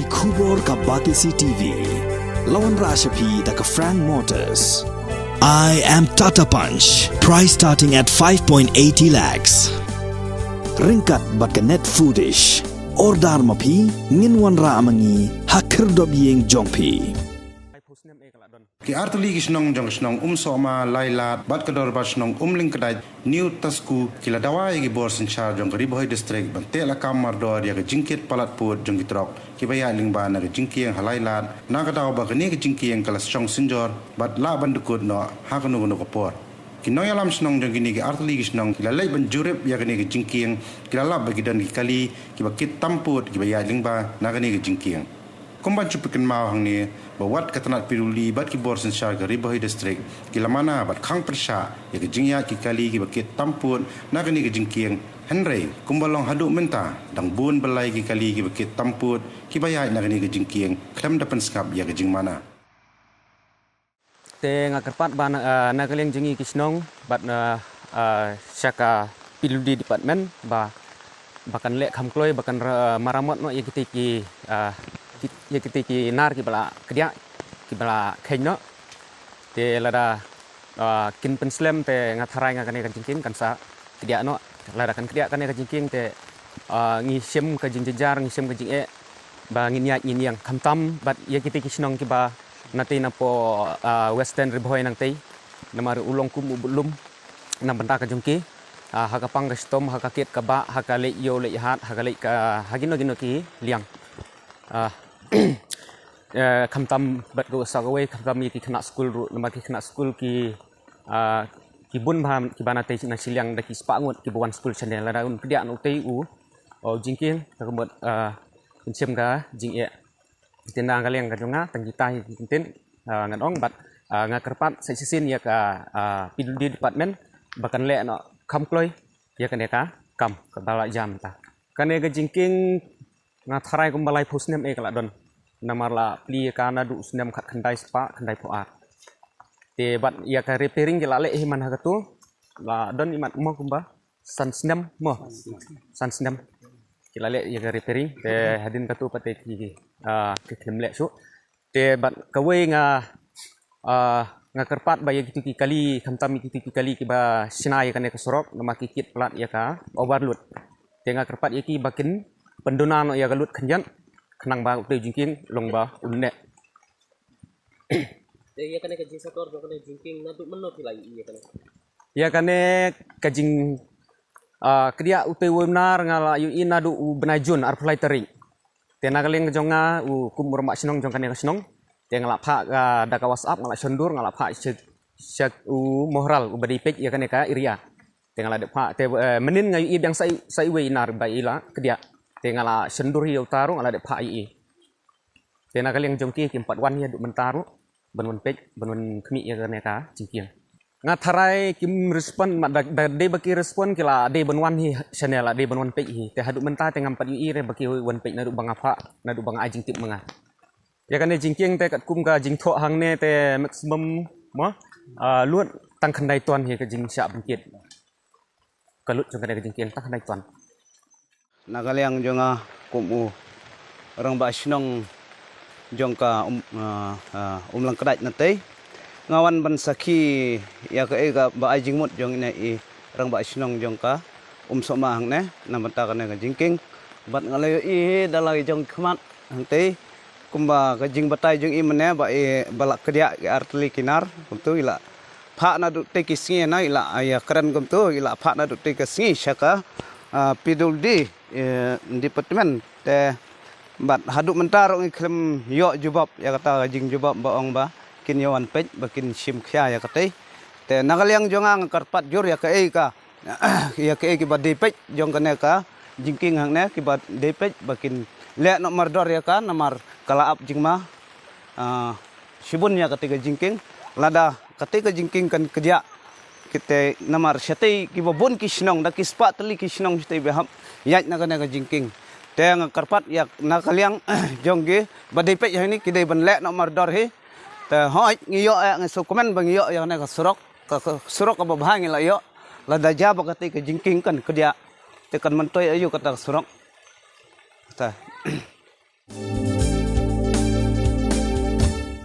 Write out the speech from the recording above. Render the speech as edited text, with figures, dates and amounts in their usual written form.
Kubor ka Batisi TV. Lawan Rashapi da ka Frank Motors. I am Tata Punch. Price starting at 5.80 lakhs. Ringkat bat ka net foodish. Ordar mapi nginwan ra amangi hakir dob yeng jongpi. Ki artuli kisnong jong kisnong soma lailat bat kador basnong ling kedai new tasku kila dawai gi bor senchar jong riboy district bante la kamar dor ya jingkit palat put jong gitrok ki baya lingba na jingkieng halailat na ka daw ba ni jingkieng kala chong sinjor bat la bandukut no hakunu no kopor ki noyalam snong jong gini ki artuli kisnong kila lai ban jurep ya ni jingkieng kila la bagi dan ki kali ki bakit tamput ki baya lingba na ni jingkieng kumban cupikan mau hang ni bawat katanat piruli bat ki bor senchar ke riboy district kila mana bat khang persha ya ke jingya ki kali ki bakit tampun na kani ke jingkieng henry kumbalong hadu menta dang bun belai ki kali ki bakit tamput ki bayai na kani ke jingkieng klem dapan skap ya ke jing mana te ngakerpat ban na kaleng jingi kisnong bat syaka piludi department ba bahkan lek khamkloi bahkan maramot no ya kitiki ya kitiki nar ki bala kedia ki bala khaino te lada kin penslam te ngatharai ngakane kan jingking kan sa kedia no lada kan kedia kan ka jingking te ngisem ka jingjejar ngisem ka jinge ba ngin yang khamtam bat ya kitiki snong ki ba nati na po western riboy nang tei namar ulong kum ubulum nang benta ka jungki hakapang restom hakakit ka ba hakale yo le hat hakale ka hagino gino ki liang khamtam bat go sagaway khamtam ki khana school ru nama ki khana school ki bun bham ki bana tei na siliang da ki spangut ki buan school channel la daun kedia no tei u jingking ka kemot insem ga jing e tendang kaliang ka jonga tanggitai ki tin ngadong bat ngakerpat sisin ya ka pildi department bahkan le no khamkloi ya kan ka kam ka bala jam ta kane ga jingking ngatharai kumbalai pusnem kala don namarla pli kana du snem khat khandai spa khandai poat te bat ya ka repairing kala le himan hagatu la don imat mo kumba san snem kala le ya ka repairing te hadin katu pate ki khem le su te bat kawe nga kerpat ba ya gitu ki kali khamtam ki kali ki ba sinai kane ka sorok nama kikit plat ya ka overload te nga kerpat ya ki bakin pendonan ya galut kenyan kenang ba utai jingking long ba unne ya kane kajing sator jo kane jingking nadu menno pilai ya kane kajing kedia utai webinar ngala yu inadu benajun arflay tering tena kaleng jonga kumur mak sinong jong kane kasinong te ngala pha da ka whatsapp ngala sondur ngala pha syak moral ubadi page ya kane ka iria te ngala de pha te menin ngayu idang sai webinar ba ila kedia tengala sendur hiu taru ngala de pai tena kali yang jongki ki 4 wan ya du mentaru benun pej benun khmi ya ne ka jingkiang ngatharai kim respon de baki respon kila de benwan hi channel de benwan pej hi te hadu menta tengam 4 ui re baki wan pej na du bang apa na du bang ajing tip menga ya kan jingkiang te kat kum ka jing tho hang ne te maximum mo luat tang khandai ton hi ka jing sya bangkit kalut jong ka jingkiang tang khandai ton Nagaliang jonga kumu orang basnong jongka umlang kedat nanti ngawan ban saki ya ke ga ba ajingmut jong ina I orang basnong jongka soma hang ne namata kana ga jingking bat ngalayo I dalai jong khmat nanti kumba ga jing batai jong I mene ba balak kedia artli kinar kumtu ila pha na du te kisngi na ila aya keren kumtu ila pha na du te kisngi syaka piduldi departemen te bat haduk mentar ong klem yo jubab ya kata jing jubab baong ba kin yawan pej bakin sim khya ya kate te nagaliang jonga karpat jur ya ke ka ya ke ki ba de pej jong kane ka jingking hang ne ki ba de pej bakin le no mardor ya ka namar kala ap jingma sibun ya kate jingking lada kate jingking kan kerja kita namar syati ki babun ki snong da ki spa tali ki snong syati beham yat na kana ka jingking teng karpat yak na kaliang jongge badai pe yani ki dai ban le no mardor he ta hoi ngiyo ng sukumen bang yo yang na ka surok ka babhang la yo la da ja ba ka ti ka jingking kan kedia te kan mentoy ayu kata surok ta